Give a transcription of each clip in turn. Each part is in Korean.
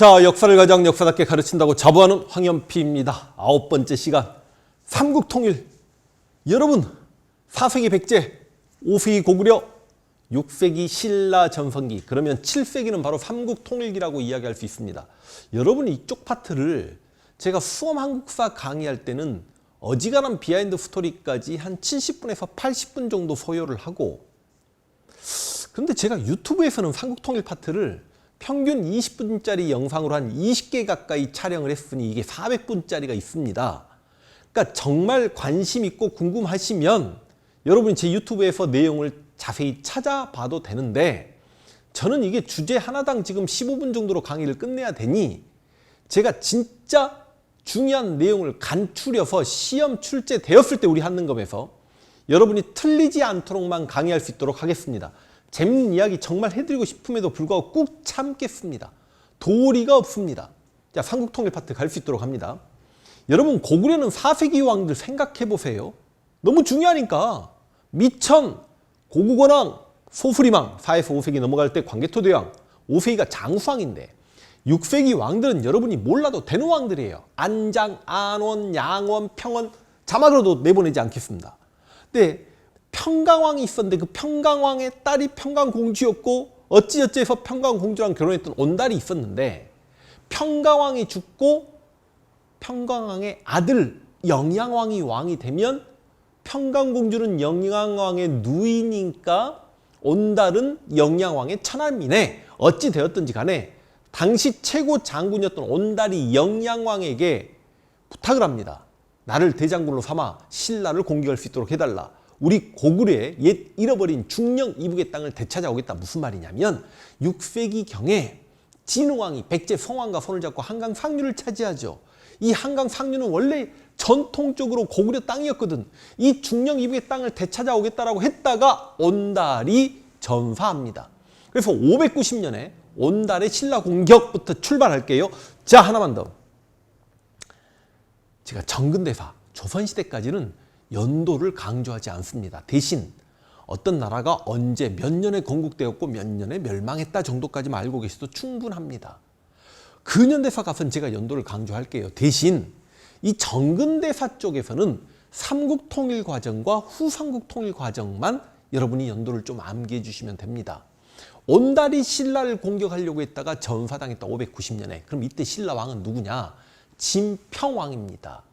자, 역사를 가장 역사답게 가르친다고 자부하는 황현피입니다. 9번째 시간, 삼국통일. 여러분, 4세기 백제, 5세기 고구려, 6세기 신라 전성기, 그러면 7세기는 바로 삼국통일기라고 이야기할 수 있습니다. 여러분, 이쪽 파트를 제가 수험 한국사 강의할 때는 어지간한 비하인드 스토리까지 한 70분에서 80분 정도 소요를 하고, 그런데 제가 유튜브에서는 삼국통일 파트를 평균 20분짜리 영상으로 한 20개 가까이 촬영을 했으니 이게 400분짜리가 있습니다. 그러니까 정말 관심 있고 궁금하시면 여러분이 제 유튜브에서 내용을 자세히 찾아봐도 되는데, 저는 이게 주제 하나당 지금 15분 정도로 강의를 끝내야 되니 제가 진짜 중요한 내용을 간추려서 시험 출제되었을 때 우리 한능검에서 여러분이 틀리지 않도록만 강의할 수 있도록 하겠습니다. 재밌는 이야기 정말 해드리고 싶음에도 불구하고 꾹 참겠습니다. 도리가 없습니다. 자, 삼국통일 파트 갈 수 있도록 합니다. 여러분, 고구려는 4세기 왕들 생각해 보세요. 너무 중요하니까. 미천, 고구건왕, 소수리망, 4에서 5세기 넘어갈 때 광개토대왕, 5세기가 장수왕인데 6세기 왕들은 여러분이 몰라도 되는 왕들이에요. 안장, 안원, 양원, 평원, 자막으로도 내보내지 않겠습니다. 근데 평강왕이 있었는데 그 평강왕의 딸이 평강공주였고 어찌어찌해서 평강공주랑 결혼했던 온달이 있었는데, 평강왕이 죽고 평강왕의 아들 영양왕이 왕이 되면 평강공주는 영양왕의 누이니까 온달은 영양왕의 처남이네. 어찌 되었든지 간에 당시 최고 장군이었던 온달이 영양왕에게 부탁을 합니다. 나를 대장군으로 삼아 신라를 공격할 수 있도록 해달라. 우리 고구려의 옛 잃어버린 중령 이북의 땅을 되찾아오겠다. 무슨 말이냐면 6세기경에 진흥왕이 백제 성왕과 손을 잡고 한강 상류를 차지하죠. 이 한강 상류는 원래 전통적으로 고구려 땅이었거든. 이 중령 이북의 땅을 되찾아오겠다라고 했다가 온달이 전사합니다. 그래서 590년에 온달의 신라 공격부터 출발할게요. 자, 하나만 더. 제가 정근대사, 조선시대까지는 연도를 강조하지 않습니다. 대신 어떤 나라가 언제 몇 년에 건국되었고 몇 년에 멸망했다 정도까지만 알고 계셔도 충분합니다. 근현대사 가서는 제가 연도를 강조할게요. 대신 이 정근대사 쪽에서는 삼국통일 과정과 후삼국통일 과정만 여러분이 연도를 좀 암기해 주시면 됩니다. 온달이 신라를 공격하려고 했다가 전사당했다. 590년에. 그럼 이때 신라 왕은 누구냐? 진평왕입니다.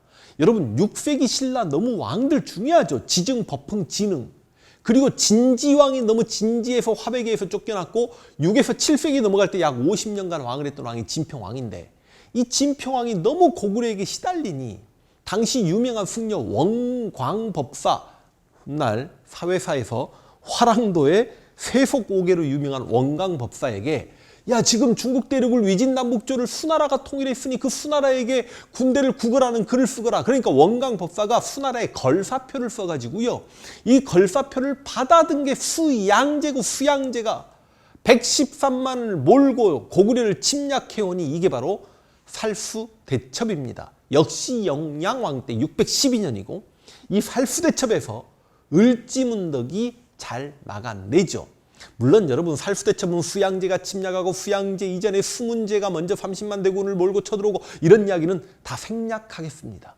여러분, 6세기 신라 너무 왕들 중요하죠. 지증, 법흥, 진흥. 그리고 진지왕이 너무 진지해서 화백에서 쫓겨났고 6에서 7세기 넘어갈 때 약 50년간 왕을 했던 왕이 진평왕인데, 이 진평왕이 너무 고구려에게 시달리니 당시 유명한 승려 원광법사, 훗날 사회사에서 화랑도의 세속오개로 유명한 원광법사에게, 야, 지금 중국 대륙을 위진남북조를 수나라가 통일했으니 그 수나라에게 군대를 구걸하는 글을 쓰거라. 그러니까 원광법사가 수나라에 걸사표를 써가지고요, 이 걸사표를 받아든 게 수양제고, 수양제가 113만을 몰고 고구려를 침략해오니 이게 바로 살수대첩입니다. 역시 영양왕 때 612년이고 이 살수대첩에서 을지문덕이 잘 막아내죠. 물론 여러분, 살수대첩은 수양제가 침략하고 수양제 이전에 수문제가 먼저 30만 대군을 몰고 쳐들어오고 이런 이야기는 다 생략하겠습니다.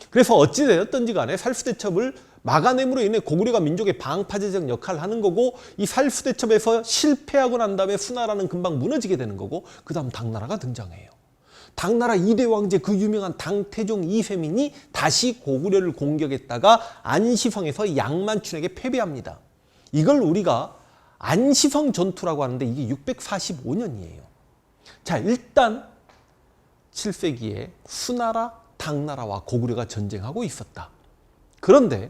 그래서 어찌되었든지 간에 살수대첩을 막아냄으로 인해 고구려가 민족의 방파제적 역할을 하는 거고, 이 살수대첩에서 실패하고 난 다음에 수나라는 금방 무너지게 되는 거고, 그 다음 당나라가 등장해요. 당나라 2대 왕제, 그 유명한 당태종 이세민이 다시 고구려를 공격했다가 안시성에서 양만춘에게 패배합니다. 이걸 우리가 안시성 전투라고 하는데 이게 645년이에요. 자, 일단 7세기에 수나라, 당나라와 고구려가 전쟁하고 있었다. 그런데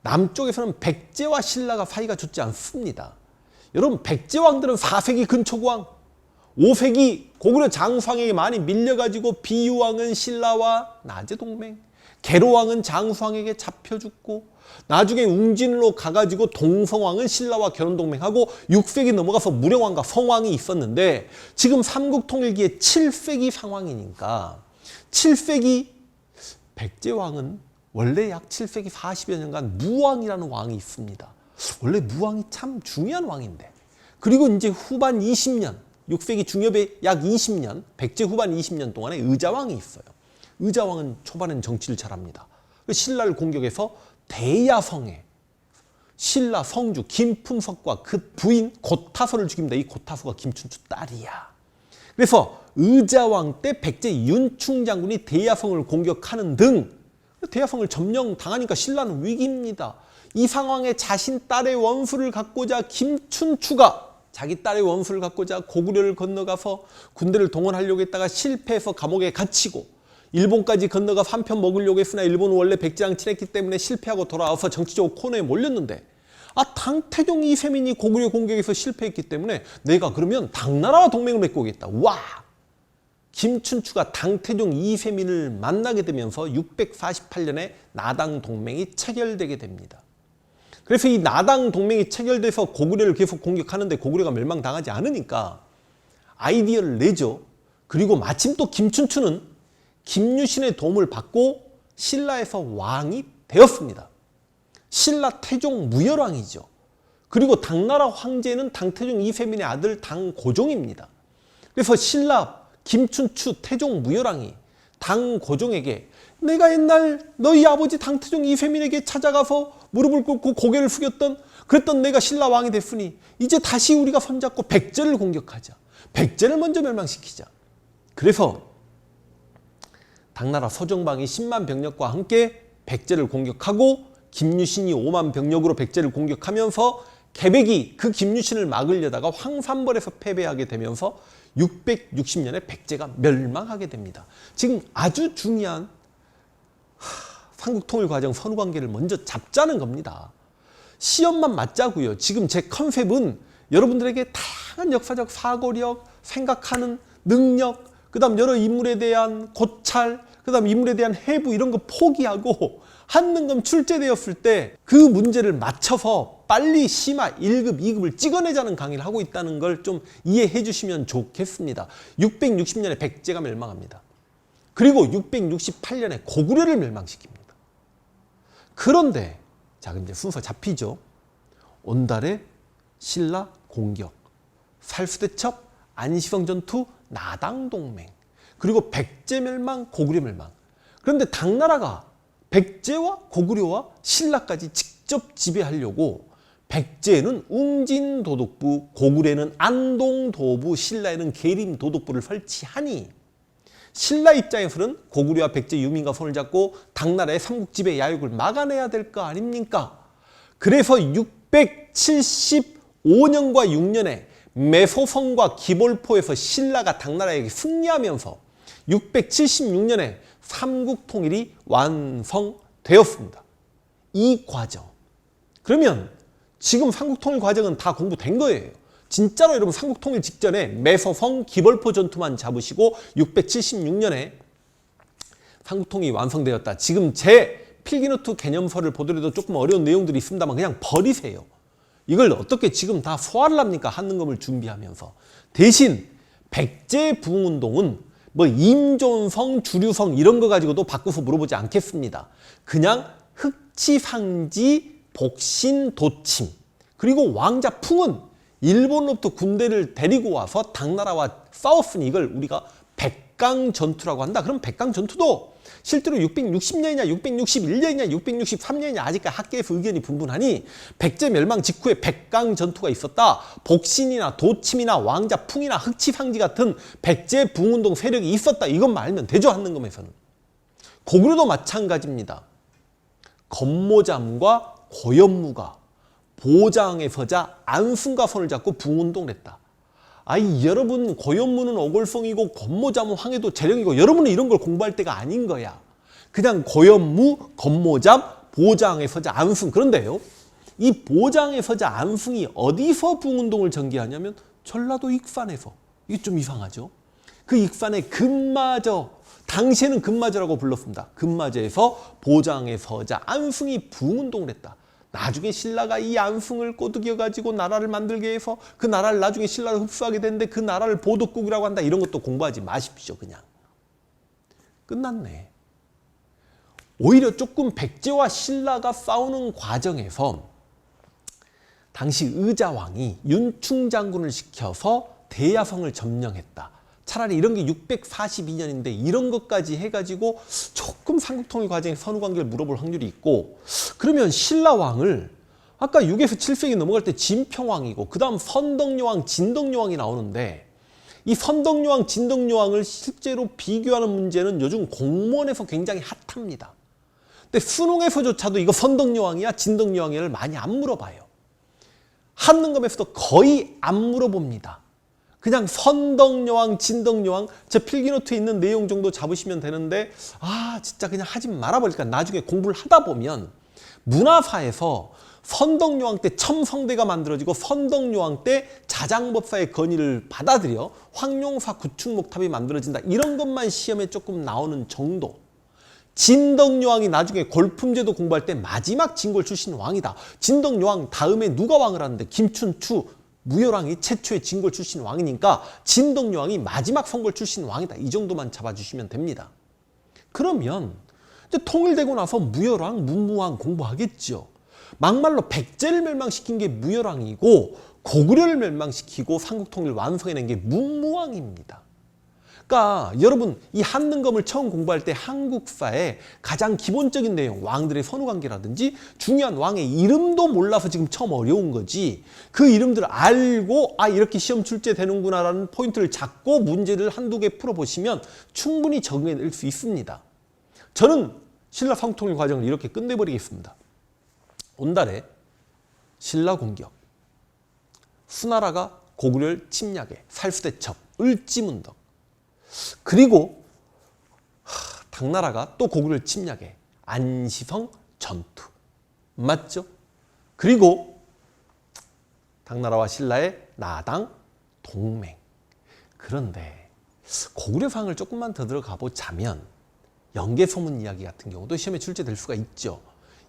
남쪽에서는 백제와 신라가 사이가 좋지 않습니다. 여러분, 백제 왕들은 4세기 근초고왕, 5세기 고구려 장수왕에게 많이 밀려가지고 비유왕은 신라와 낮의 동맹, 계로왕은 장수왕에게 잡혀 죽고, 나중에 웅진으로 가가지고 동성왕은 신라와 결혼동맹하고 6세기 넘어가서 무령왕과 성왕이 있었는데, 지금 삼국통일기의 7세기 상황이니까 7세기 백제왕은 원래 약 7세기 40여 년간 무왕이라는 왕이 있습니다. 원래 무왕이 참 중요한 왕인데, 그리고 이제 후반 20년 6세기 중엽에 약 20년, 백제 후반 20년 동안에 의자왕이 있어요. 의자왕은 초반엔 정치를 잘합니다. 신라를 공격해서 대야성에 신라 성주 김풍석과 그 부인 고타서를 죽입니다. 이 고타서가 김춘추 딸이야. 그래서 의자왕 때 백제 윤충 장군이 대야성을 공격하는 등 대야성을 점령당하니까 신라는 위기입니다. 이 상황에 자신 딸의 원수를 갖고자 김춘추가 자기 딸의 원수를 갖고자 고구려를 건너가서 군대를 동원하려고 했다가 실패해서 감옥에 갇히고 일본까지 건너가서 한편 먹으려고 했으나 일본은 원래 백제랑 친했기 때문에 실패하고 돌아와서 정치적으로 코너에 몰렸는데 당태종 이세민이 고구려 공격에서 실패했기 때문에 내가 그러면 당나라와 동맹을 맺고 오겠다. 와! 김춘추가 당태종 이세민을 만나게 되면서 648년에 나당 동맹이 체결되게 됩니다. 그래서 이 나당 동맹이 체결돼서 고구려를 계속 공격하는데 고구려가 멸망당하지 않으니까 아이디어를 내죠. 그리고 마침 또 김춘추는 김유신의 도움을 받고 신라에서 왕이 되었습니다. 신라 태종 무열왕이죠. 그리고 당나라 황제는 당태종 이세민의 아들 당고종입니다. 그래서 신라 김춘추 태종 무열왕이 당고종에게 내가 옛날 너희 아버지 당태종 이세민에게 찾아가서 무릎을 꿇고 고개를 숙였던 그랬던 내가 신라 왕이 됐으니 이제 다시 우리가 손잡고 백제를 공격하자. 백제를 먼저 멸망시키자. 그래서 당나라 서정방이 10만 병력과 함께 백제를 공격하고 김유신이 5만 병력으로 백제를 공격하면서 개백이 그 김유신을 막으려다가 황산벌에서 패배하게 되면서 660년에 백제가 멸망하게 됩니다. 지금 아주 중요한 삼국통일 과정 선후관계를 먼저 잡자는 겁니다. 시험만 맞자고요. 지금 제 컨셉은 여러분들에게 다양한 역사적 사고력, 생각하는 능력, 그 다음 여러 인물에 대한 고찰, 그 다음 인물에 대한 해부 이런 거 포기하고 한능검 출제되었을 때 그 문제를 맞춰서 빨리 심화 1급, 2급을 찍어내자는 강의를 하고 있다는 걸 좀 이해해 주시면 좋겠습니다. 660년에 백제가 멸망합니다. 그리고 668년에 고구려를 멸망시킵니다. 그런데 자 이제 순서 잡히죠. 온달에 신라 공격, 살수대첩, 안시성 전투, 나당 동맹, 그리고 백제 멸망, 고구려 멸망. 그런데 당나라가 백제와 고구려와 신라까지 직접 지배하려고 백제에는 웅진도독부, 고구려에는 안동도부, 신라에는 계림도독부를 설치하니 신라 입장에서는 고구려와 백제 유민과 손을 잡고 당나라의 삼국지배 야욕을 막아내야 될 거 아닙니까? 그래서 675년과 6년에 매소성과 기볼포에서 신라가 당나라에게 승리하면서 676년에 삼국통일이 완성되었습니다. 이 과정. 그러면 지금 삼국통일 과정은 다 공부된 거예요. 진짜로 여러분 삼국통일 직전에 매서성 기벌포 전투만 잡으시고 676년에 삼국통일이 완성되었다. 지금 제 필기노트 개념서를 보더라도 조금 어려운 내용들이 있습니다만 그냥 버리세요. 이걸 어떻게 지금 다 소화를 합니까? 한능검을 준비하면서. 대신 백제 부흥운동은 뭐 임존성, 주류성 이런 거 가지고도 바꿔서 물어보지 않겠습니다. 그냥 흑치상지, 복신, 도침 그리고 왕자 풍은 일본으로부터 군대를 데리고 와서 당나라와 싸웠으니 이걸 우리가 백강전투라고 한다. 그럼 백강전투도 실제로 660년이냐 661년이냐 663년이냐 아직까지 학계에서 의견이 분분하니 백제 멸망 직후에 백강전투가 있었다. 복신이나 도침이나 왕자풍이나 흑치상지 같은 백제 부흥운동 세력이 있었다. 이것만 알면 되죠. 한능검에서는. 고구려도 마찬가지입니다. 건모잠과 고연무가 보장에 서자 안순과 손을 잡고 부흥운동을 했다. 아이 여러분 고연무는 오골성이고 건모잠은 황해도 재령이고 여러분은 이런 걸 공부할 때가 아닌 거야. 그냥 고연무, 건모잠, 보장에 서자 안순. 그런데요. 이 보장에 서자 안순이 어디서 부흥운동을 전개하냐면 전라도 익산에서. 이게 좀 이상하죠. 그 익산의 금마저, 당시에는 금마저라고 불렀습니다. 금마저에서 보장에 서자 안순이 부흥운동을 했다. 나중에 신라가 이 안승을 꼬드겨가지고 나라를 만들게 해서 그 나라를 나중에 신라로 흡수하게 되는데 그 나라를 보덕국이라고 한다. 이런 것도 공부하지 마십시오. 그냥. 끝났네. 오히려 조금 백제와 신라가 싸우는 과정에서 당시 의자왕이 윤충 장군을 시켜서 대야성을 점령했다. 차라리 이런 게 642년인데 이런 것까지 해가지고 조금 삼국통일 과정의 선후관계를 물어볼 확률이 있고, 그러면 신라왕을 아까 6에서 7세기 넘어갈 때 진평왕이고 그 다음 선덕여왕, 진덕여왕이 나오는데, 이 선덕여왕, 진덕여왕을 실제로 비교하는 문제는 요즘 공무원에서 굉장히 핫합니다. 근데 수능에서조차도 이거 선덕여왕이야 진덕여왕이야를 많이 안 물어봐요. 한능검에서도 거의 안 물어봅니다. 그냥 선덕여왕, 진덕여왕 제 필기노트에 있는 내용 정도 잡으시면 되는데, 진짜 그냥 하지 말아버릴까. 나중에 공부를 하다 보면 문화사에서 선덕여왕 때 첨성대가 만들어지고 선덕여왕 때 자장법사의 건의를 받아들여 황룡사 구축목탑이 만들어진다. 이런 것만 시험에 조금 나오는 정도. 진덕여왕이 나중에 골품제도 공부할 때 마지막 진골 출신 왕이다. 진덕여왕 다음에 누가 왕을 하는데 김춘추 무열왕이 최초의 진골 출신 왕이니까 진덕여왕이 마지막 선골 출신 왕이다. 이 정도만 잡아주시면 됩니다. 그러면 이제 통일되고 나서 무열왕, 문무왕 공부하겠죠. 막말로 백제를 멸망시킨 게 무열왕이고 고구려를 멸망시키고 삼국통일 완성해낸 게 문무왕입니다. 그러니까 여러분 이 한능검을 처음 공부할 때 한국사의 가장 기본적인 내용, 왕들의 선후관계라든지 중요한 왕의 이름도 몰라서 지금 처음 어려운 거지, 그 이름들을 알고 이렇게 시험 출제되는구나 라는 포인트를 잡고 문제를 한두 개 풀어보시면 충분히 적응해낼 수 있습니다. 저는 신라 삼국통일 과정을 이렇게 끝내버리겠습니다. 온달에 신라 공격, 수나라가 고구려를 침략해 살수대첩, 을지문덕, 그리고 당나라가 또 고구려를 침략해 안시성 전투, 맞죠? 그리고 당나라와 신라의 나당 동맹. 그런데 고구려상을 조금만 더 들어가 보자면 영계소문 이야기 같은 경우도 시험에 출제될 수가 있죠.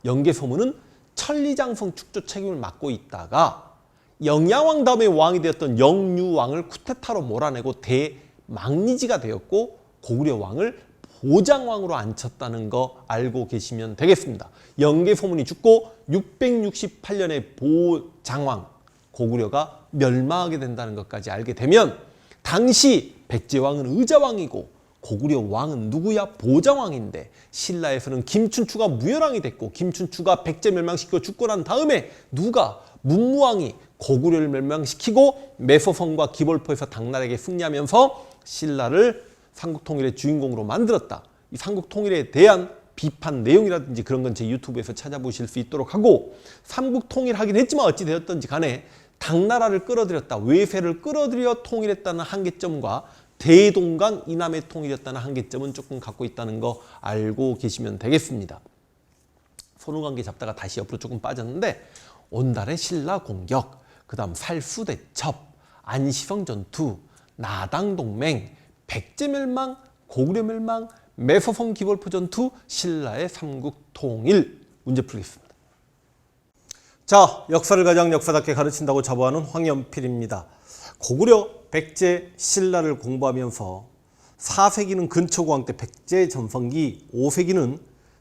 영계소문은 천리장성 축조 책임을 맡고 있다가 영야왕 다음에 왕이 되었던 영유왕을 쿠데타로 몰아내고 대망리지가 되었고 고구려 왕을 보장왕으로 앉혔다는 거 알고 계시면 되겠습니다. 영계소문이 죽고 668년에 보장왕 고구려가 멸망하게 된다는 것까지 알게 되면 당시 백제왕은 의자왕이고 고구려 왕은 누구야? 보장왕인데 신라에서는 김춘추가 무열왕이 됐고 김춘추가 백제 멸망시키고 죽고 난 다음에 누가? 문무왕이 고구려를 멸망시키고 매소성과 기볼포에서 당나라에게 승리하면서 신라를 삼국통일의 주인공으로 만들었다. 이 삼국통일에 대한 비판 내용이라든지 그런 건 제 유튜브에서 찾아보실 수 있도록 하고, 삼국통일하긴 했지만 어찌 되었든지 간에 당나라를 끌어들였다, 외세를 끌어들여 통일했다는 한계점과 대동강 이남의 통일이었다는 한계점은 조금 갖고 있다는 거 알고 계시면 되겠습니다. 선후관계 잡다가 다시 옆으로 조금 빠졌는데 온달의 신라 공격, 그 다음 살수대첩, 안시성 전투, 나당 동맹, 백제 멸망, 고구려 멸망, 매소성 기볼포 전투, 신라의 삼국통일 문제 풀겠습니다. 자, 역사를 가장 역사답게 가르친다고 자부하는 황연필입니다. 고구려, 백제, 신라를 공부하면서 4세기는 근초고왕 때 백제 전성기, 5세기는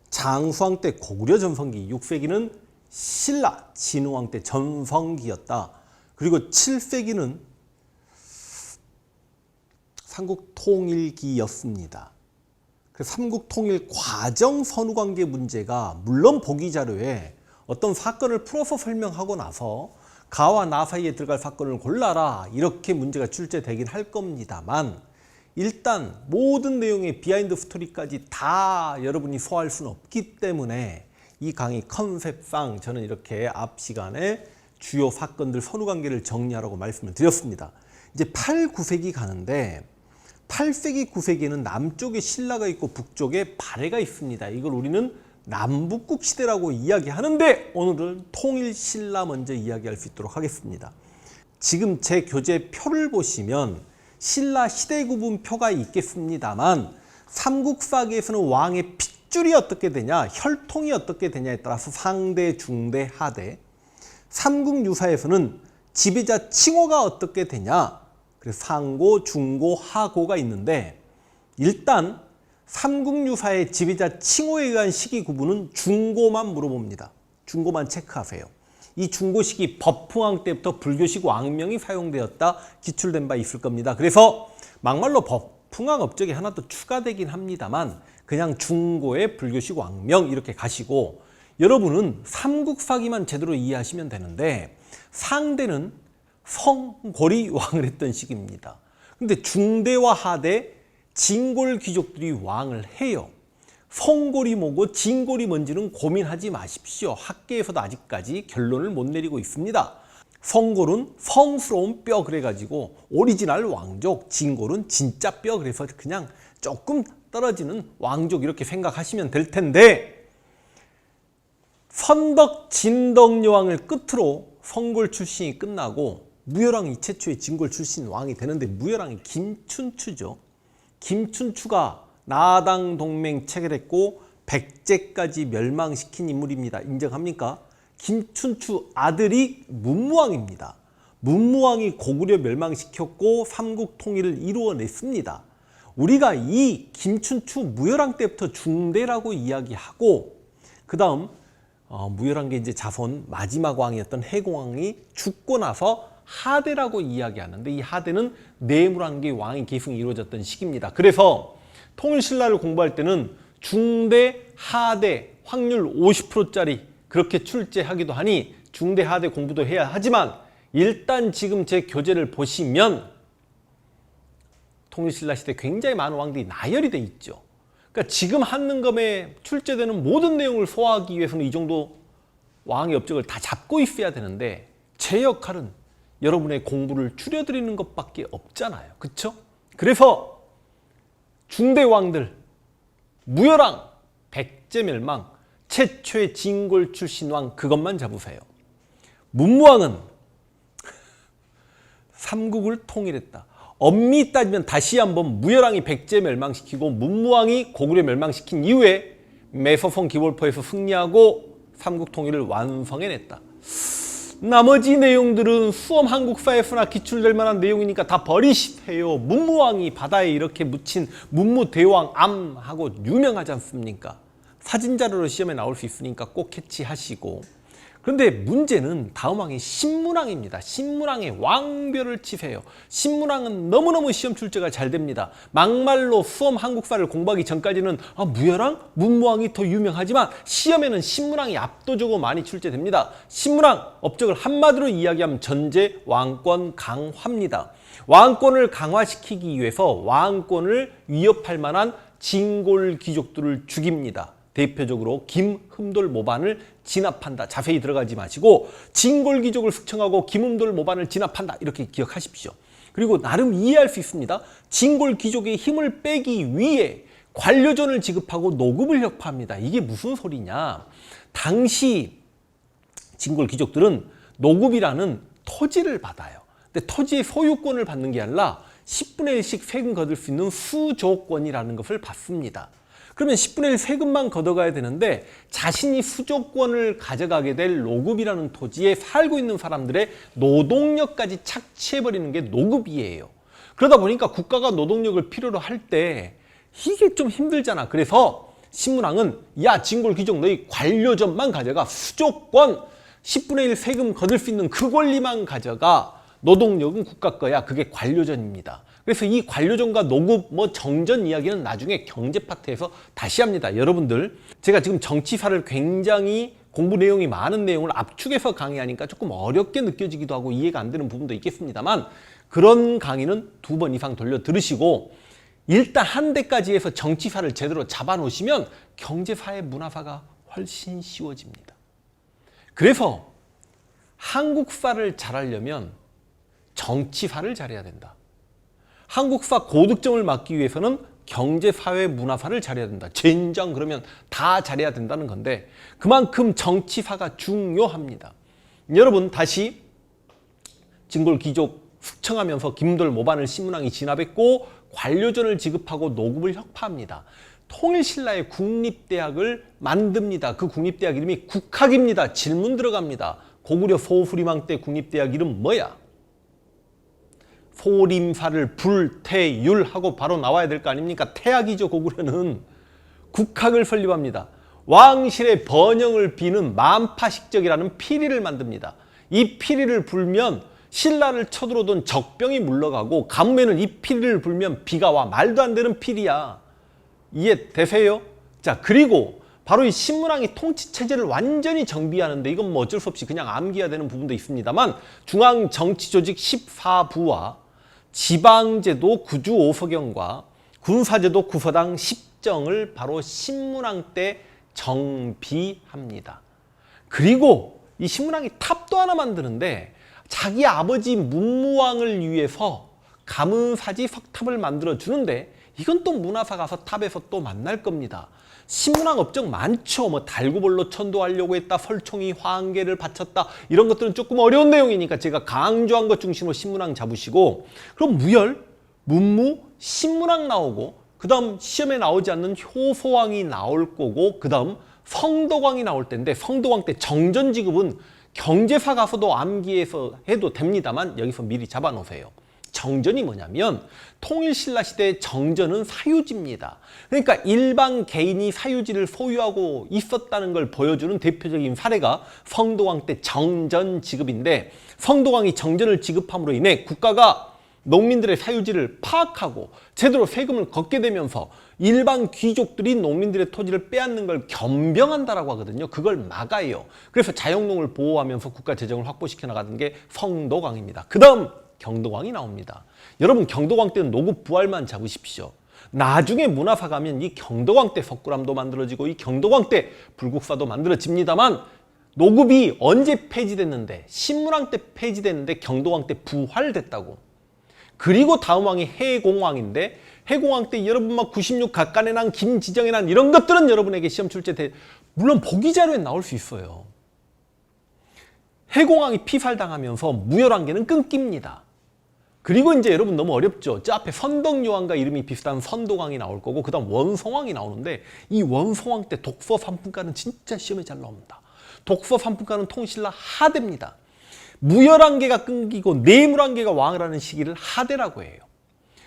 장수왕 때 고구려 전성기, 6세기는 신라, 진흥왕 때 전성기였다. 그리고 7세기는 삼국통일기였습니다. 삼국통일 과정 선후관계 문제가 물론 보기자료에 어떤 사건을 풀어서 설명하고 나서 가와 나 사이에 들어갈 사건을 골라라 이렇게 문제가 출제되긴 할 겁니다만, 일단 모든 내용의 비하인드 스토리까지 다 여러분이 소화할 수는 없기 때문에 이 강의 컨셉상 저는 이렇게 앞 시간에 주요 사건들 선후관계를 정리하라고 말씀을 드렸습니다. 이제 8, 9세기 가는데 8세기, 9세기에는 남쪽에 신라가 있고 북쪽에 발해가 있습니다. 이걸 우리는 남북국 시대라고 이야기하는데 오늘은 통일 신라 먼저 이야기할 수 있도록 하겠습니다. 지금 제 교재 표를 보시면 신라 시대 구분 표가 있겠습니다만 삼국사기에서는 왕의 핏줄이 어떻게 되냐, 혈통이 어떻게 되냐에 따라서 상대, 중대, 하대, 삼국유사에서는 지배자 칭호가 어떻게 되냐, 그래서 상고, 중고, 하고가 있는데 일단 삼국유사의 지배자 칭호에 의한 시기 구분은 중고만 물어봅니다. 중고만 체크하세요. 이 중고시기 법흥왕 때부터 불교식 왕명이 사용되었다 기출된 바 있을 겁니다. 그래서 막말로 법흥왕 업적이 하나 더 추가되긴 합니다만 그냥 중고의 불교식 왕명 이렇게 가시고, 여러분은 삼국사기만 제대로 이해하시면 되는데 상대는 성골이 왕을 했던 시기입니다. 근데 중대와 하대 진골 귀족들이 왕을 해요. 성골이 뭐고 진골이 뭔지는 고민하지 마십시오. 학계에서도 아직까지 결론을 못 내리고 있습니다. 성골은 성스러운 뼈 그래가지고 오리지널 왕족, 진골은 진짜 뼈 그래서 그냥 조금 떨어지는 왕족 이렇게 생각하시면 될 텐데, 선덕 진덕 여왕을 끝으로 성골 출신이 끝나고 무열왕이 최초의 진골 출신 왕이 되는데, 무열왕이 김춘추죠. 김춘추가 나당 동맹 체결했고 백제까지 멸망시킨 인물입니다. 인정합니까? 김춘추 아들이 문무왕입니다. 문무왕이 고구려 멸망시켰고 삼국 통일을 이루어냈습니다. 우리가 이 김춘추 무열왕 때부터 중대라고 이야기하고, 그 다음 무열왕의 이제 자손 마지막 왕이었던 해공왕이 죽고 나서 하대라고 이야기하는데, 이 하대는 내무랑계 왕의 계승이 이루어졌던 시기입니다. 그래서 통일신라를 공부할 때는 중대, 하대 확률 50%짜리 그렇게 출제하기도 하니 중대, 하대 공부도 해야 하지만, 일단 지금 제 교재를 보시면 통일신라 시대 굉장히 많은 왕들이 나열이 돼 있죠. 그러니까 지금 한능검에 출제되는 모든 내용을 소화하기 위해서는 이 정도 왕의 업적을 다 잡고 있어야 되는데, 제 역할은 여러분의 공부를 줄여드리는 것밖에 없잖아요. 그렇죠? 그래서 중대 왕들, 무열왕, 백제멸망, 최초의 진골 출신 왕 그것만 잡으세요. 문무왕은 삼국을 통일했다. 엄밀히 따지면 다시 한번 무열왕이 백제 멸망시키고 문무왕이 고구려 멸망시킨 이후에 매서성 기볼포에서 승리하고 삼국 통일을 완성해냈다. 나머지 내용들은 수험 한국사에서나 기출될 만한 내용이니까 다 버리시세요. 문무왕이 바다에 이렇게 묻힌 문무대왕 암하고 유명하지 않습니까? 사진자료로 시험에 나올 수 있으니까 꼭 캐치하시고. 그런데 문제는 다음 왕이 신문왕입니다. 신문왕의 왕별을 치세요. 신문왕은 너무너무 시험 출제가 잘 됩니다. 막말로 수험 한국사를 공부하기 전까지는 무열왕, 문무왕이 더 유명하지만 시험에는 신문왕이 압도적으로 많이 출제됩니다. 신문왕 업적을 한마디로 이야기하면 전제 왕권 강화입니다. 왕권을 강화시키기 위해서 왕권을 위협할 만한 진골 귀족들을 죽입니다. 대표적으로 김흠돌 모반을 진압한다. 자세히 들어가지 마시고 진골 귀족을 숙청하고 김흠돌 모반을 진압한다. 이렇게 기억하십시오. 그리고 나름 이해할 수 있습니다. 진골 귀족의 힘을 빼기 위해 관료전을 지급하고 노급을 혁파합니다. 이게 무슨 소리냐? 당시 진골 귀족들은 노급이라는 토지를 받아요. 근데 토지의 소유권을 받는 게 아니라 10분의 1씩 세금 거둘 수 있는 수조권이라는 것을 받습니다. 그러면 10분의 1 세금만 걷어가야 되는데 자신이 수조권을 가져가게 될 노급이라는 토지에 살고 있는 사람들의 노동력까지 착취해버리는 게 노급이에요. 그러다 보니까 국가가 노동력을 필요로 할 때 이게 좀 힘들잖아. 그래서 신문왕은 야 진골 귀족 너희 관료전만 가져가. 수조권 10분의 1 세금 거둘 수 있는 그 권리만 가져가. 노동력은 국가 거야. 그게 관료전입니다. 그래서 이 관료전과 노급 정전 이야기는 나중에 경제 파트에서 다시 합니다. 여러분들 제가 지금 정치사를 굉장히 공부 내용이 많은 내용을 압축해서 강의하니까 조금 어렵게 느껴지기도 하고 이해가 안 되는 부분도 있겠습니다만, 그런 강의는 2번 이상 돌려 들으시고 일단 한 대까지 해서 정치사를 제대로 잡아 놓으시면 경제사의 문화사가 훨씬 쉬워집니다. 그래서 한국사를 잘하려면 정치사를 잘해야 된다. 한국사 고득점을 막기 위해서는 경제, 사회, 문화사를 잘해야 된다. 젠장 그러면 다 잘해야 된다는 건데 그만큼 정치사가 중요합니다. 여러분 다시 진골 귀족 숙청하면서 김돌 모반을 신문왕이 진압했고 관료전을 지급하고 노급을 혁파합니다. 통일신라의 국립대학을 만듭니다. 그 국립대학 이름이 국학입니다. 질문 들어갑니다. 고구려 소수림왕 때 국립대학 이름 뭐야? 소림사를 불태율하고 바로 나와야 될 거 아닙니까? 태학이죠. 고구려는 국학을 설립합니다. 왕실의 번영을 비는 만파식적이라는 피리를 만듭니다. 이 피리를 불면 신라를 쳐들어오던 적병이 물러가고 가뭄에는 이 피리를 불면 비가 와. 말도 안 되는 피리야. 이해되세요? 자, 그리고 바로 이 신문왕이 통치체제를 완전히 정비하는데, 이건 뭐 어쩔 수 없이 그냥 암기해야 되는 부분도 있습니다만, 중앙정치조직 14부와 지방제도 구주 5서경과 군사제도 9서당 10정을 바로 신문왕 때 정비합니다. 그리고 이 신문왕이 탑도 하나 만드는데, 자기 아버지 문무왕을 위해서 가문사지 석탑을 만들어 주는데, 이건 또 문화사 가서 탑에서 또 만날 겁니다. 신문왕 업적 많죠. 뭐 달구벌로 천도하려고 했다, 설총이 화한계를 바쳤다, 이런 것들은 조금 어려운 내용이니까 제가 강조한 것 중심으로 신문왕 잡으시고, 그럼 무열, 문무, 신문왕 나오고, 그 다음 시험에 나오지 않는 효소왕이 나올 거고, 그 다음 성덕왕이 나올 텐데, 성덕왕 때 정전지급은 경제사 가서도 암기해서 해도 됩니다만 여기서 미리 잡아놓으세요. 정전이 뭐냐면 통일신라 시대의 정전은 사유지입니다. 그러니까 일반 개인이 사유지를 소유하고 있었다는 걸 보여주는 대표적인 사례가 성덕왕 때 정전 지급인데, 성덕왕이 정전을 지급함으로 인해 국가가 농민들의 사유지를 파악하고 제대로 세금을 걷게 되면서 일반 귀족들이 농민들의 토지를 빼앗는 걸 겸병한다라고 하거든요. 그걸 막아요. 그래서 자영농을 보호하면서 국가 재정을 확보시켜 나가는 게 성덕왕입니다. 그 다음 경덕왕이 나옵니다. 여러분, 경덕왕 때는 노급 부활만 잡으십시오. 나중에 문화사 가면 이 경덕왕 때 석굴암도 만들어지고 이 경덕왕 때 불국사도 만들어집니다만, 노급이 언제 폐지됐는데, 신문왕 때 폐지됐는데 경덕왕 때 부활됐다고. 그리고 다음 왕이 해공왕인데, 해공왕 때 여러분 막 96 각간의 난, 김지정의 난, 이런 것들은 여러분에게 시험 출제 물론 보기 자료에 나올 수 있어요. 해공왕이 피살당하면서 무열왕계는 끊깁니다. 그리고 이제 여러분 너무 어렵죠. 저 앞에 선덕요왕과 이름이 비슷한 선덕왕이 나올 거고, 그 다음 원성왕이 나오는데, 이 원성왕 때 독서 3분과는 진짜 시험에 잘 나옵니다. 독서 3분과는 통신라 하대입니다. 무열왕계가 끊기고 내물왕계가 왕을 하는 시기를 하대라고 해요.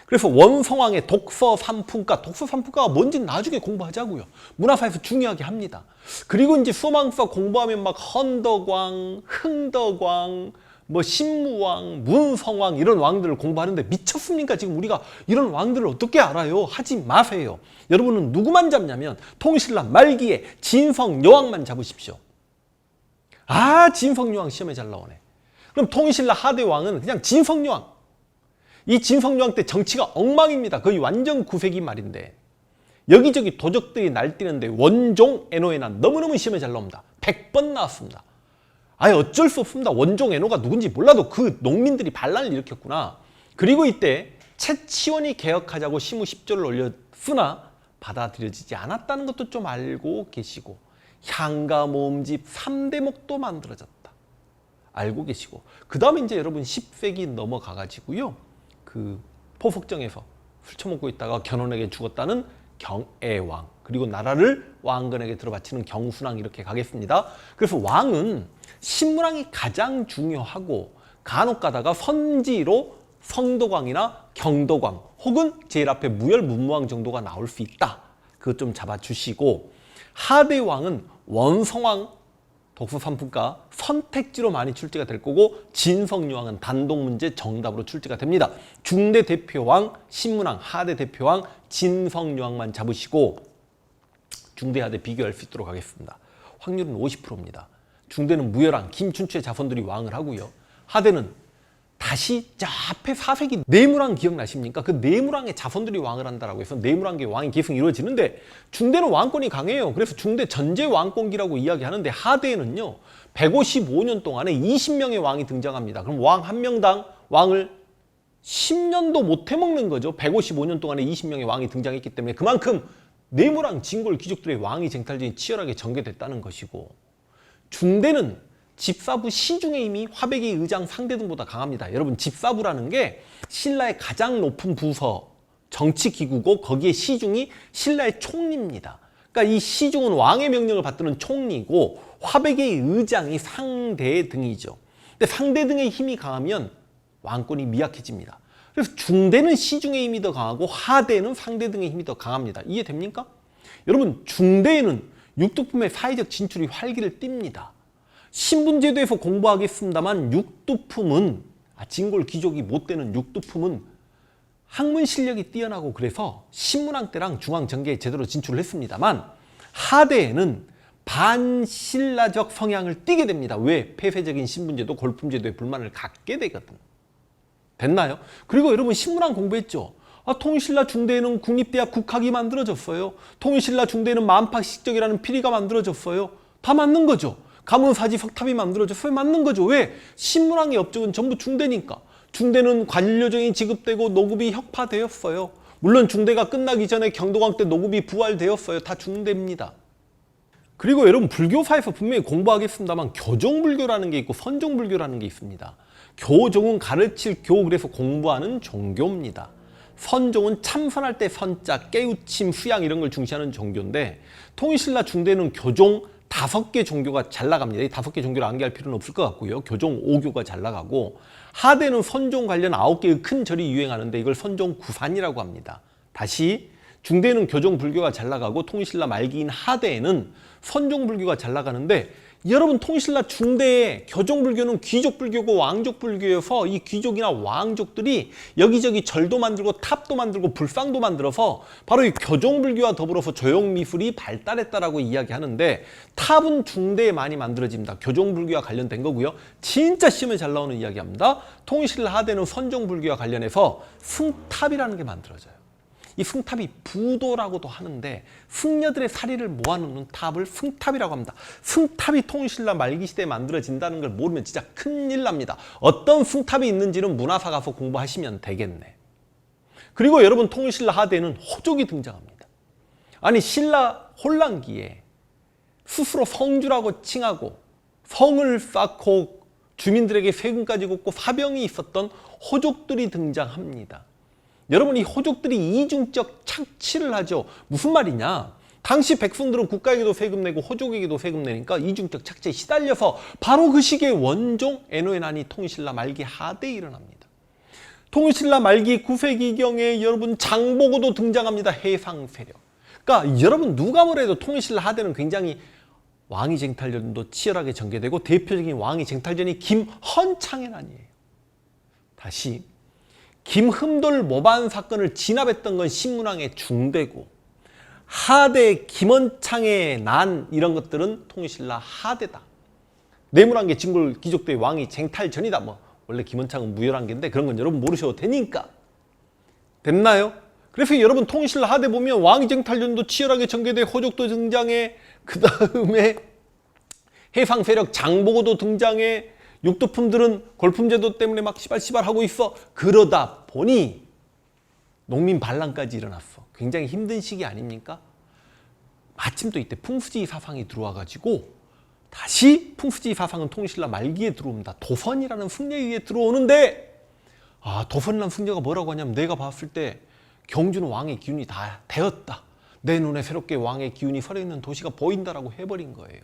그래서 원성왕의 독서 3분과, 독서 3분과가 뭔지는 나중에 공부하자고요. 문화사에서 중요하게 합니다. 그리고 이제 수망사 공부하면 막 헌덕왕, 흥덕왕, 뭐 신무왕, 문성왕, 이런 왕들을 공부하는데 미쳤습니까? 지금 우리가 이런 왕들을 어떻게 알아요? 하지 마세요. 여러분은 누구만 잡냐면 통신라 말기에 진성여왕만 잡으십시오. 아, 진성여왕 시험에 잘 나오네. 그럼 통신라 하대왕은 그냥 진성여왕. 이 진성여왕 때 정치가 엉망입니다. 거의 완전 9세기 말인데, 여기저기 도적들이 날뛰는데 원종 애노의 난 너무너무 시험에 잘 나옵니다. 100번 나왔습니다. 아예 어쩔 수 없습니다. 원종 애노가 누군지 몰라도 그 농민들이 반란을 일으켰구나. 그리고 이때 채치원이 개혁하자고 시무 10조를 올렸으나 받아들여지지 않았다는 것도 좀 알고 계시고, 향가 모음집 3대목도 만들어졌다. 알고 계시고, 그 다음에 이제 여러분 10세기 넘어가가지고요, 그 포석정에서 술 처먹고 있다가 견훤에게 죽었다는 경애왕, 그리고 나라를 왕건에게 들어바치는 경순왕, 이렇게 가겠습니다. 그래서 왕은 신문왕이 가장 중요하고, 간혹 가다가 선지로 성덕왕이나 경덕왕 혹은 제일 앞에 무열 문무왕 정도가 나올 수 있다. 그것 좀 잡아주시고, 하대왕은 원성왕 독서 3분과 선택지로 많이 출제가 될 거고, 진성여왕은 단독 문제 정답으로 출제가 됩니다. 중대 대표왕, 신문왕, 하대 대표왕, 진성여왕만 잡으시고 중대 하대 비교할 수 있도록 하겠습니다. 확률은 50%입니다. 중대는 무열왕, 김춘추의 자손들이 왕을 하고요. 하대는 다시 저 앞에 4세기 내물왕 기억나십니까? 그 내물왕의 자손들이 왕을 한다라고 해서 내물왕의 왕이 계속 이루어지는데, 중대는 왕권이 강해요. 그래서 중대 전제 왕권기라고 이야기하는데, 하대에는요 155년 동안에 20명의 왕이 등장합니다. 그럼 왕 한 명당 왕을 10년도 못 해먹는 거죠. 155년 동안에 20명의 왕이 등장했기 때문에 그만큼 내물왕 진골 귀족들의 왕위 쟁탈전이 치열하게 전개됐다는 것이고, 중대는 집사부 시중의 힘이 화백의 의장 상대 등보다 강합니다. 여러분, 집사부라는 게 신라의 가장 높은 부서 정치기구고, 거기에 시중이 신라의 총리입니다. 그러니까 이 시중은 왕의 명령을 받드는 총리고, 화백의 의장이 상대 등이죠. 근데 상대 등의 힘이 강하면 왕권이 미약해집니다. 그래서 중대는 시중의 힘이 더 강하고, 하대는 상대 등의 힘이 더 강합니다. 이해됩니까? 여러분, 중대에는 육두품의 사회적 진출이 활기를 띱니다. 신분제도에서 공부하겠습니다만 육두품은 진골 귀족이 못 되는 육두품은 학문 실력이 뛰어나고 그래서 신문학 때랑 중앙정계에 제대로 진출을 했습니다만 하대에는 반신라적 성향을 띠게 됩니다. 왜? 폐쇄적인 신분제도, 골품제도에 불만을 갖게 되거든. 됐나요? 그리고 여러분 신문학 공부했죠? 통일신라 중대에는 국립대학 국학이 만들어졌어요. 통일신라 중대에는 만파식적이라는 피리가 만들어졌어요. 다 맞는 거죠. 가문사지 석탑이 만들어졌어요. 맞는 거죠. 왜? 신문학의 업적은 전부 중대니까. 중대는 관료정이 지급되고 노급이 혁파되었어요. 물론 중대가 끝나기 전에 경도광 때 노급이 부활되었어요. 다 중대입니다. 그리고 여러분 불교사에서 분명히 공부하겠습니다만 교종불교라는 게 있고 선종불교라는 게 있습니다. 교종은 가르칠 교, 그래서 공부하는 종교입니다. 선종은 참선할 때 선자, 깨우침, 수양 이런 걸 중시하는 종교인데 통일신라 중대는 교종 5개 종교가 잘 나갑니다. 이 5개 종교를 암기할 필요는 없을 것 같고요. 교종 5교가 잘 나가고 하대는 선종 관련 9개의 큰 절이 유행하는데 이걸 선종구산이라고 합니다. 다시 중대는 교종 불교가 잘 나가고 통일신라 말기인 하대에는 선종 불교가 잘 나가는데 여러분 통일신라 중대의 교종 불교는 귀족 불교고 왕족 불교여서 이 귀족이나 왕족들이 여기저기 절도 만들고 탑도 만들고 불상도 만들어서 바로 이 교종 불교와 더불어서 조형미술이 발달했다라고 이야기하는데 탑은 중대에 많이 만들어집니다. 교종 불교와 관련된 거고요. 진짜 시험에 잘 나오는 이야기합니다. 통일신라 하대는 선종 불교와 관련해서 승탑이라는 게 만들어져요. 이 승탑이 부도라고도 하는데 승려들의 사리를 모아놓는 탑을 승탑이라고 합니다. 승탑이 통일신라 말기 시대에 만들어진다는 걸 모르면 진짜 큰일 납니다. 어떤 승탑이 있는지는 문화사 가서 공부하시면 되겠네. 그리고 여러분 통일신라 하대에는 호족이 등장합니다. 아니 신라 혼란기에 스스로 성주라고 칭하고 성을 쌓고 주민들에게 세금까지 걷고 사병이 있었던 호족들이 등장합니다. 여러분 이 호족들이 이중적 착취를 하죠. 무슨 말이냐? 당시 백성들은 국가에게도 세금 내고 호족에게도 세금 내니까 이중적 착취에 시달려서 바로 그 시기에 원종 애노에난이 통일신라 말기 하대에 일어납니다. 통일신라 말기 9세기경에 여러분 장보고도 등장합니다. 해상 세력. 그러니까 여러분 누가 뭐래도 통일신라 하대는 굉장히 왕위 쟁탈전도 치열하게 전개되고 대표적인 왕위 쟁탈전이 김헌창해난이에요. 다시 김흠돌 모반 사건을 진압했던 건 신문왕의 중대고 하대 김헌창의 난 이런 것들은 통일신라 하대다. 내문왕계 진골 귀족대의 왕이 쟁탈전이다. 원래 김헌창은 무열왕계인데 그런 건 여러분 모르셔도 되니까. 됐나요? 그래서 여러분 통일신라 하대 보면 왕위 쟁탈전도 치열하게 전개돼 호족도 등장해. 그 다음에 해상 세력 장보고도 등장해. 육두품들은 골품제도 때문에 막 시발시발 하고 있어. 그러다 보니 농민 반란까지 일어났어. 굉장히 힘든 시기 아닙니까? 마침 또 이때 풍수지휘 사상이 들어와가지고 다시 풍수지휘 사상은 통일신라 말기에 들어옵니다. 도선이라는 승려에 의해 들어오는데 도선이라는 승려가 뭐라고 하냐면 내가 봤을 때 경주는 왕의 기운이 다 되었다. 내 눈에 새롭게 왕의 기운이 서려있는 도시가 보인다라고 해버린 거예요.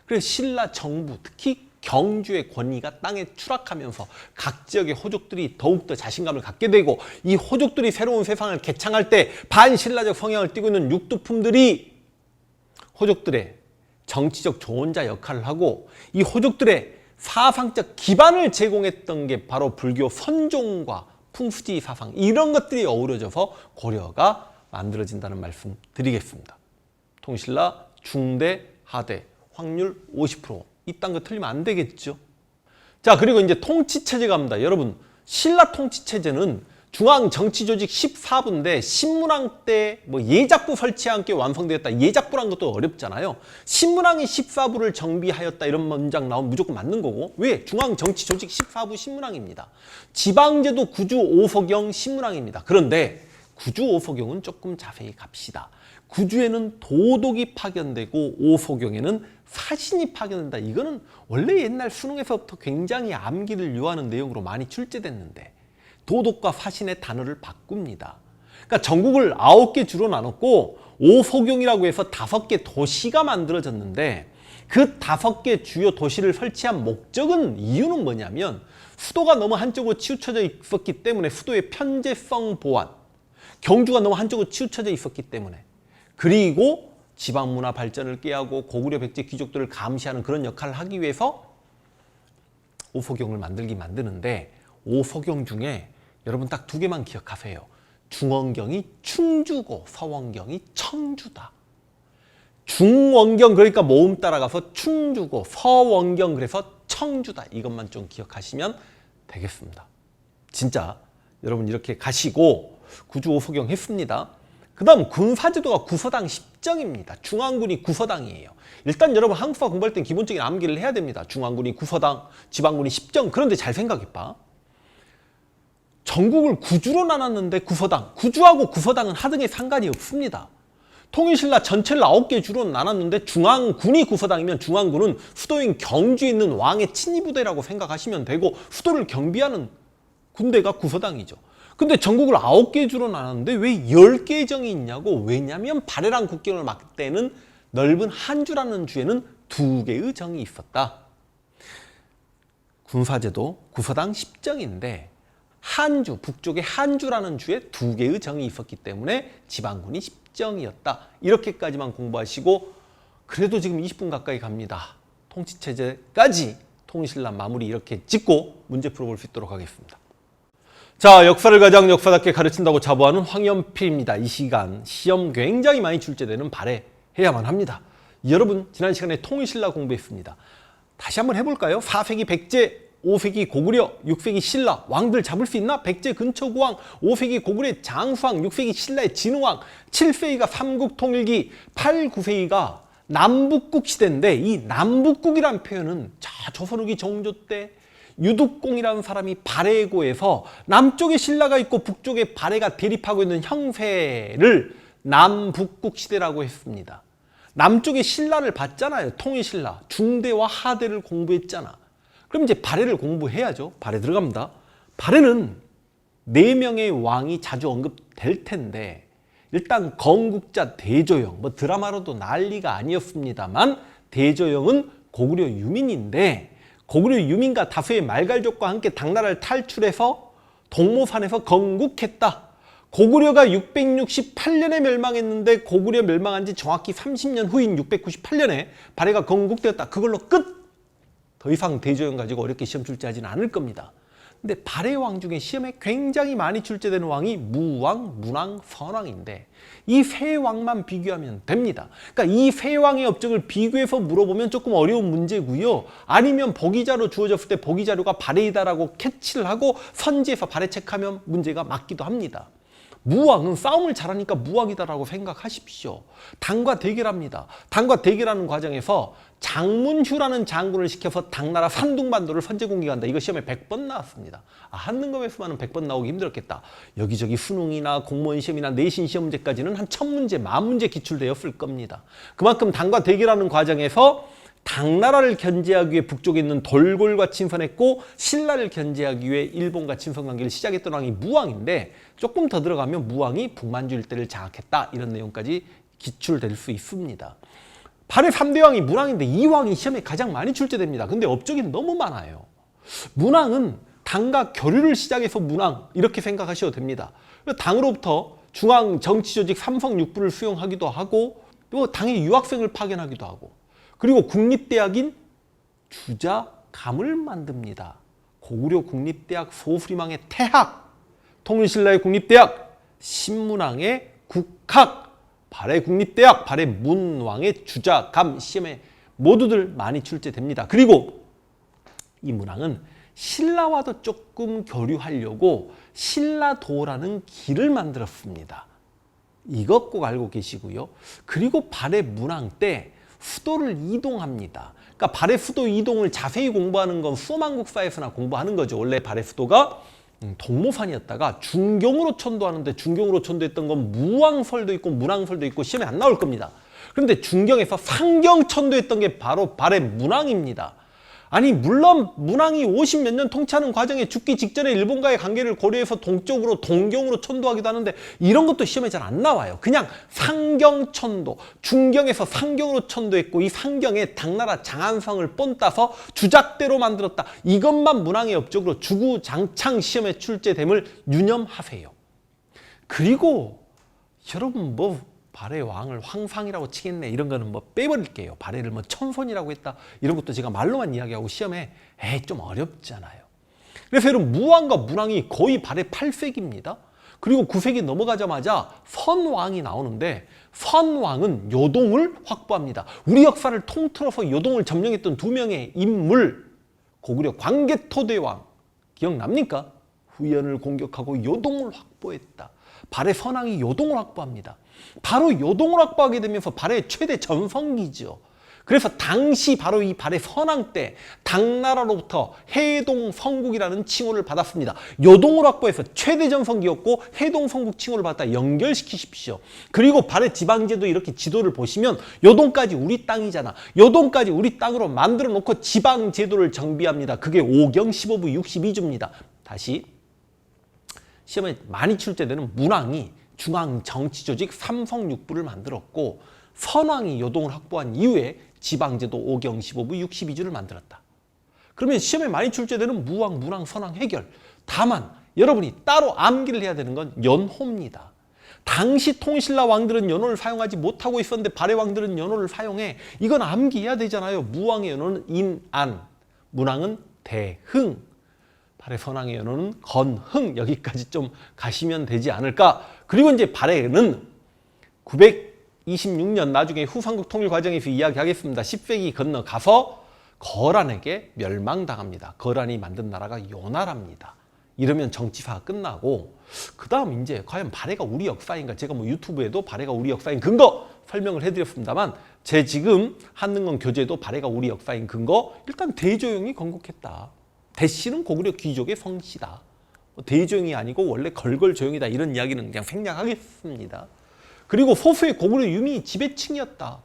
그래서 신라 정부 특히 경주의 권위가 땅에 추락하면서 각 지역의 호족들이 더욱더 자신감을 갖게 되고 이 호족들이 새로운 세상을 개창할 때 반신라적 성향을 띠고 있는 육두품들이 호족들의 정치적 조언자 역할을 하고 이 호족들의 사상적 기반을 제공했던 게 바로 불교 선종과 풍수지휘 사상 이런 것들이 어우러져서 고려가 만들어진다는 말씀 드리겠습니다. 통일신라 중대 하대 확률 50%. 이딴 거 틀리면 안 되겠죠. 자, 그리고 이제 통치체제 갑니다. 여러분, 신라 통치체제는 중앙정치조직 14부인데 신문왕 때 예작부 설치와 함께 완성되었다. 예작부란 것도 어렵잖아요. 신문왕이 14부를 정비하였다 이런 문장 나오면 무조건 맞는 거고. 왜? 중앙정치조직 14부 신문왕입니다. 지방제도 구주 오소경 신문왕입니다. 그런데 구주 오소경은 조금 자세히 갑시다. 구주에는 도독이 파견되고 오소경에는 사신이 파견된다. 이거는 원래 옛날 수능에서부터 굉장히 암기를 요하는 내용으로 많이 출제됐는데 도독과 사신의 단어를 바꿉니다. 그러니까 전국을 9개 주로 나눴고 오소경이라고 해서 5개 도시가 만들어졌는데 그 5개 주요 도시를 설치한 목적은 이유는 뭐냐면 수도가 너무 한쪽으로 치우쳐져 있었기 때문에 수도의 편제성 보완, 경주가 너무 한쪽으로 치우쳐져 있었기 때문에 그리고 지방 문화 발전을 꾀하고 고구려 백제 귀족들을 감시하는 그런 역할을 하기 위해서 오fo경을 만드는데 오fo경 중에 여러분 딱 두 개만 기억하세요. 중원경이 충주고 서원경이 청주다. 중원경 그러니까 모음 따라가서 충주고 서원경 그래서 청주다. 이것만 좀 기억하시면 되겠습니다. 진짜 여러분 이렇게 가시고 구주 오fo경 했습니다. 그 다음 군사제도가 구서당 10정입니다. 중앙군이 구서당이에요. 일단 여러분 한국사 공부할 땐 기본적인 암기를 해야 됩니다. 중앙군이 구서당, 지방군이 10정. 그런데 잘 생각해봐. 전국을 구주로 나눴는데 구서당. 구주하고 구서당은 하등에 상관이 없습니다. 통일신라 전체를 9개 주로 나눴는데 중앙군이 구서당이면 중앙군은 수도인 경주에 있는 왕의 친위부대라고 생각하시면 되고 수도를 경비하는 군대가 구서당이죠. 근데 전국을 9개 주로 나눴는데 왜 10개의 정이 있냐고. 왜냐하면 발해랑 국경을 막대는 넓은 한주라는 주에는 2개의 정이 있었다. 군사제도 구서당 10정인데 한주, 북쪽의 한주라는 주에 2개의 정이 있었기 때문에 지방군이 10정이었다. 이렇게까지만 공부하시고 그래도 지금 20분 가까이 갑니다. 통치체제까지 통일신라 마무리 이렇게 짓고 문제 풀어볼 수 있도록 하겠습니다. 자, 역사를 가장 역사답게 가르친다고 자부하는 황연필입니다. 이 시간 시험 굉장히 많이 출제되는 발해해야만 합니다. 여러분 지난 시간에 통일신라 공부했습니다. 다시 한번 해볼까요? 4세기 백제, 5세기 고구려, 6세기 신라 왕들 잡을 수 있나? 백제 근초고왕, 5세기 고구려의 장수왕, 6세기 신라의 진흥왕, 7세기가 삼국통일기, 8, 9세기가 남북국 시대인데 이 남북국이란 표현은 조선 후기 정조 때 유득공이라는 사람이 발해고에서 남쪽에 신라가 있고 북쪽에 발해가 대립하고 있는 형세를 남북국 시대라고 했습니다. 남쪽에 신라를 봤잖아요. 통일신라. 중대와 하대를 공부했잖아. 그럼 이제 발해를 공부해야죠. 발해 들어갑니다. 발해는 4명의 왕이 자주 언급될 텐데 일단 건국자 대조영, 뭐 드라마로도 난리가 아니었습니다만 대조영은 고구려 유민인데 고구려 유민과 다수의 말갈족과 함께 당나라를 탈출해서 동모산에서 건국했다. 고구려가 668년에 멸망했는데 고구려 멸망한 지 정확히 30년 후인 698년에 발해가 건국되었다. 그걸로 끝! 더 이상 대조영 가지고 어렵게 시험 출제하지는 않을 겁니다. 근데 발해 왕 중에 시험에 굉장히 많이 출제되는 왕이 무왕, 문왕, 선왕인데 이 세 왕만 비교하면 됩니다. 그러니까 이 세 왕의 업적을 비교해서 물어보면 조금 어려운 문제고요. 아니면 보기자료 주어졌을 때 보기자료가 발해이다라고 캐치를 하고 선지에서 발해 체크하면 문제가 맞기도 합니다. 무왕은 싸움을 잘하니까 무왕이다라고 생각하십시오. 당과 대결합니다. 당과 대결하는 과정에서 장문휴라는 장군을 시켜서 당나라 산둥반도를 선제 공격한다. 이거 시험에 100번 나왔습니다. 한능검에서만은 100번 나오기 힘들었겠다. 여기저기 수능이나 공무원 시험이나 내신 시험 문제까지는 한 1000문제, 10,000문제 기출되었을 겁니다. 그만큼 당과 대결하는 과정에서 당나라를 견제하기 위해 북쪽에 있는 돌골과 친선했고 신라를 견제하기 위해 일본과 친선 관계를 시작했던 왕이 무왕인데 조금 더 들어가면 무왕이 북만주 일대를 장악했다. 이런 내용까지 기출될 수 있습니다. 발해 3대 왕이 문왕인데 이 왕이 시험에 가장 많이 출제됩니다. 근데 업적이 너무 많아요. 문왕은 당과 교류를 시작해서 문왕 이렇게 생각하셔도 됩니다. 당으로부터 중앙 정치조직 삼성육부를 수용하기도 하고 또 당의 유학생을 파견하기도 하고 그리고 국립대학인 주자감을 만듭니다. 고구려 국립대학 소수리망의 태학, 통일신라의 국립대학, 신문왕의 국학, 발해 국립대학, 발해 문왕의 주자감 시험에 모두들 많이 출제됩니다. 그리고 이 문왕은 신라와도 조금 교류하려고 신라도라는 길을 만들었습니다. 이것 꼭 알고 계시고요. 그리고 발해 문왕 때 수도를 이동합니다. 그러니까 발해 수도 이동을 자세히 공부하는 건 수험한국사에서나 공부하는 거죠. 원래 발해 수도가 동모산이었다가 중경으로 천도하는데 중경으로 천도했던 건 무왕설도 있고 문왕설도 있고 시험에 안 나올 겁니다. 그런데 중경에서 상경 천도했던 게 바로 발해 문왕입니다. 아니 물론 문왕이 50몇 년 통치하는 과정에 죽기 직전에 일본과의 관계를 고려해서 동쪽으로 동경으로 천도하기도 하는데 이런 것도 시험에 잘 안 나와요. 그냥 상경천도, 중경에서 상경으로 천도했고 이 상경에 당나라 장안성을 본따서 주작대로 만들었다. 이것만 문왕의 업적으로 주구장창 시험에 출제됨을 유념하세요. 그리고 여러분 발해의 왕을 황상이라고 치겠네 이런 거는 뭐 빼버릴게요. 발해를 뭐 천손이라고 했다 이런 것도 제가 말로만 이야기하고 시험에 좀 어렵잖아요. 그래서 여러분 무왕과 문왕이 거의 발해 8세기입니다. 그리고 9세기 넘어가자마자 선왕이 나오는데 선왕은 요동을 확보합니다. 우리 역사를 통틀어서 요동을 점령했던 두 명의 인물, 고구려 광개토대왕 기억납니까? 후연을 공격하고 요동을 확보했다. 발해 선왕이 요동을 확보합니다. 바로 요동을 확보하게 되면서 발해의 최대 전성기죠. 그래서 당시 바로 이 발해 선왕 때 당나라로부터 해동성국이라는 칭호를 받았습니다. 요동을 확보해서 최대 전성기였고 해동성국 칭호를 받았다. 연결시키십시오. 그리고 발해 지방제도 이렇게 지도를 보시면 요동까지 우리 땅이잖아. 요동까지 우리 땅으로 만들어 놓고 지방제도를 정비합니다. 그게 5경 15부 62주입니다. 다시 시험에 많이 출제되는 문왕이 중앙정치조직 삼성육부를 만들었고 선왕이 요동을 확보한 이후에 지방제도 5경 15부 62주를 만들었다. 그러면 시험에 많이 출제되는 무왕, 문왕, 선왕, 해결. 다만 여러분이 따로 암기를 해야 되는 건 연호입니다. 당시 통신라 왕들은 연호를 사용하지 못하고 있었는데 발해 왕들은 연호를 사용해. 이건 암기해야 되잖아요. 무왕의 연호는 인안, 문왕은 대흥, 발해 선왕의 연호는 건흥. 여기까지 좀 가시면 되지 않을까. 그리고 이제 발해는 926년 나중에 후삼국 통일 과정에서 이야기하겠습니다. 10세기 건너가서 거란에게 멸망당합니다. 거란이 만든 나라가 요나라입니다. 이러면 정치사가 끝나고 그 다음 이제 과연 발해가 우리 역사인가, 제가 뭐 유튜브에도 발해가 우리 역사인 근거 설명을 해드렸습니다만 제 지금 한능건 교재도 발해가 우리 역사인 근거 일단 대조영이 건국했다. 대씨는 고구려 귀족의 성씨다. 대조영이 아니고 원래 걸걸조영이다 이런 이야기는 그냥 생략하겠습니다. 그리고 소수의 고구려 유민이 지배층이었다.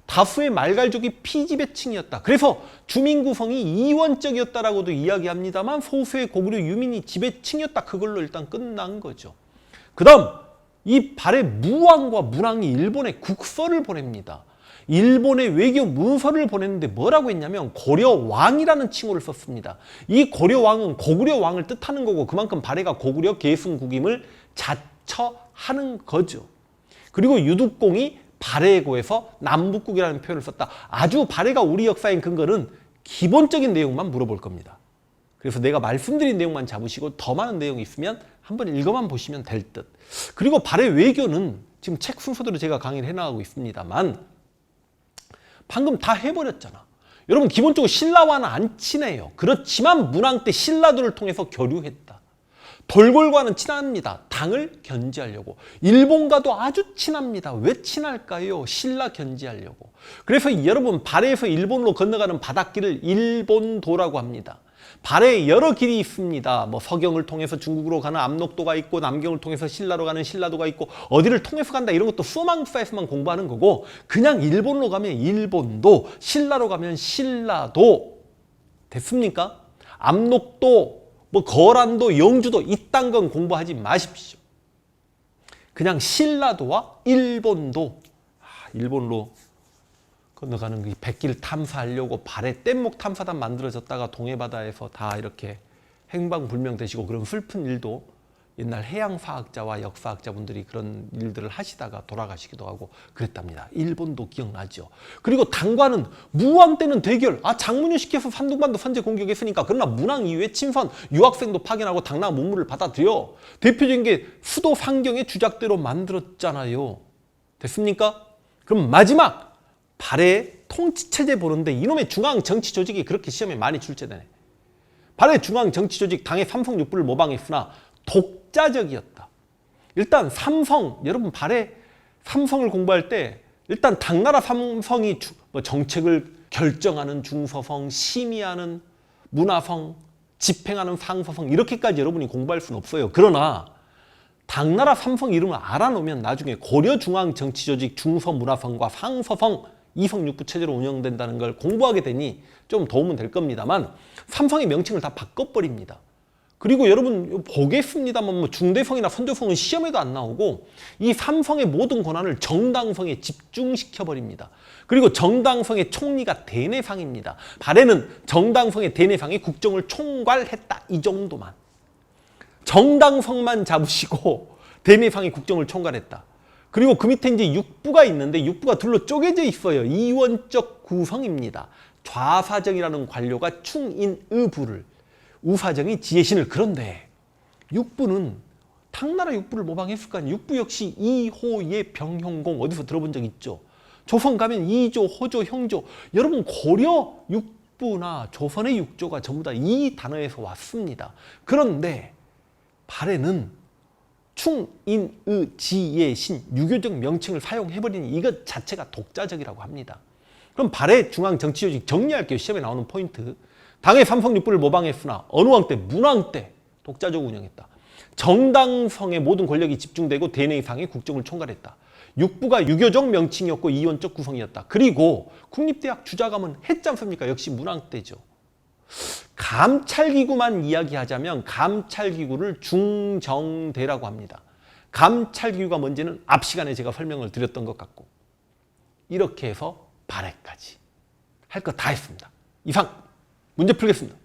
다수의 말갈족이 피지배층이었다. 그래서 주민 구성이 이원적이었다라고도 이야기합니다만 소수의 고구려 유민이 지배층이었다. 그걸로 일단 끝난 거죠. 그 다음 이 발해 무왕과 문왕이 일본에 국서를 보냅니다. 일본의 외교 문서를 보냈는데 뭐라고 했냐면 고려왕이라는 칭호를 썼습니다. 이 고려왕은 고구려 왕을 뜻하는 거고 그만큼 발해가 고구려 계승국임을 자처하는 거죠. 그리고 유득공이 발해에 고해서 남북국이라는 표현을 썼다. 아주 발해가 우리 역사인 근거는 기본적인 내용만 물어볼 겁니다. 그래서 내가 말씀드린 내용만 잡으시고 더 많은 내용이 있으면 한번 읽어만 보시면 될 듯. 그리고 발해 외교는 지금 책 순서대로 제가 강의를 해나가고 있습니다만 방금 다 해버렸잖아. 여러분 기본적으로 신라와는 안 친해요. 그렇지만 문왕 때 신라들을 통해서 교류했다. 돌골과는 친합니다. 당을 견제하려고. 일본과도 아주 친합니다. 왜 친할까요? 신라 견제하려고. 그래서 여러분 발해에서 일본으로 건너가는 바닷길을 일본도라고 합니다. 발해에 여러 길이 있습니다. 뭐 서경을 통해서 중국으로 가는 압록도가 있고 남경을 통해서 신라로 가는 신라도가 있고 어디를 통해서 간다 이런 것도 수망사에서만 공부하는 거고 그냥 일본으로 가면 일본도, 신라로 가면 신라도. 됐습니까? 압록도, 뭐 거란도, 영주도 이딴 건 공부하지 마십시오. 그냥 신라도와 일본도. 일본으로 건너가는 그 백길 탐사하려고 발해 뗏목 탐사단 만들어졌다가 동해바다에서 다 이렇게 행방불명되시고 그런 슬픈 일도 옛날 해양사학자와 역사학자분들이 그런 일들을 하시다가 돌아가시기도 하고 그랬답니다. 일본도 기억나죠. 그리고 당과는 무왕 때는 대결. 장문유 시켜서 산둥반도 선제 공격했으니까. 그러나 문왕 이후에 친선 유학생도 파견하고 당나라 문물을 받아들여. 대표적인 게 수도 상경의 주작대로 만들었잖아요. 됐습니까? 그럼 마지막 발해 통치체제 보는데 이놈의 중앙정치조직이 그렇게 시험에 많이 출제되네. 발해 중앙정치조직 당의 삼성육부를 모방했으나 독자적이었다. 일단 삼성, 여러분 발해 삼성을 공부할 때 일단 당나라 삼성이 정책을 결정하는 중서성, 심의하는 문화성, 집행하는 상서성 이렇게까지 여러분이 공부할 수는 없어요. 그러나 당나라 삼성 이름을 알아놓으면 나중에 고려중앙정치조직 중서문화성과 상서성 이성육부 체제로 운영된다는 걸 공부하게 되니 좀 도움은 될 겁니다만 삼성의 명칭을 다 바꿔버립니다. 그리고 여러분 보겠습니다만 뭐 중대성이나 선조성은 시험에도 안 나오고 이 삼성의 모든 권한을 정당성에 집중시켜버립니다. 그리고 정당성의 총리가 대내상입니다. 발해는 정당성의 대내상이 국정을 총괄했다. 이 정도만. 정당성만 잡으시고 대내상이 국정을 총괄했다. 그리고 그 밑에 이제 육부가 있는데 육부가 둘로 쪼개져 있어요. 이원적 구성입니다. 좌사정이라는 관료가 충인의부를, 우사정이 지혜신을. 그런데 육부는 당나라 육부를 모방했을 거 아니에요. 육부 역시 이호의 병형공, 어디서 들어본 적 있죠? 조선 가면 이조, 호조, 형조. 여러분 고려 육부나 조선의 육조가 전부 다 이 단어에서 왔습니다. 그런데 발해는 충인의 지의 신, 유교적 명칭을 사용해버리니 이것 자체가 독자적이라고 합니다. 그럼 발해 중앙 정치조직 정리할게요. 시험에 나오는 포인트. 당의 삼성육부를 모방했으나 어느 왕 때? 문왕 때 독자적으로 운영했다. 정당성의 모든 권력이 집중되고 대내상의 국정을 총괄했다. 육부가 유교적 명칭이었고 이원적 구성이었다. 그리고 국립대학 주자감은 했지 않습니까? 역시 문왕 때죠. 감찰기구만 이야기하자면 감찰기구를 중정대라고 합니다. 감찰기구가 뭔지는 앞 시간에 제가 설명을 드렸던 것 같고, 이렇게 해서 발해까지 할 거 다 했습니다. 이상 문제 풀겠습니다.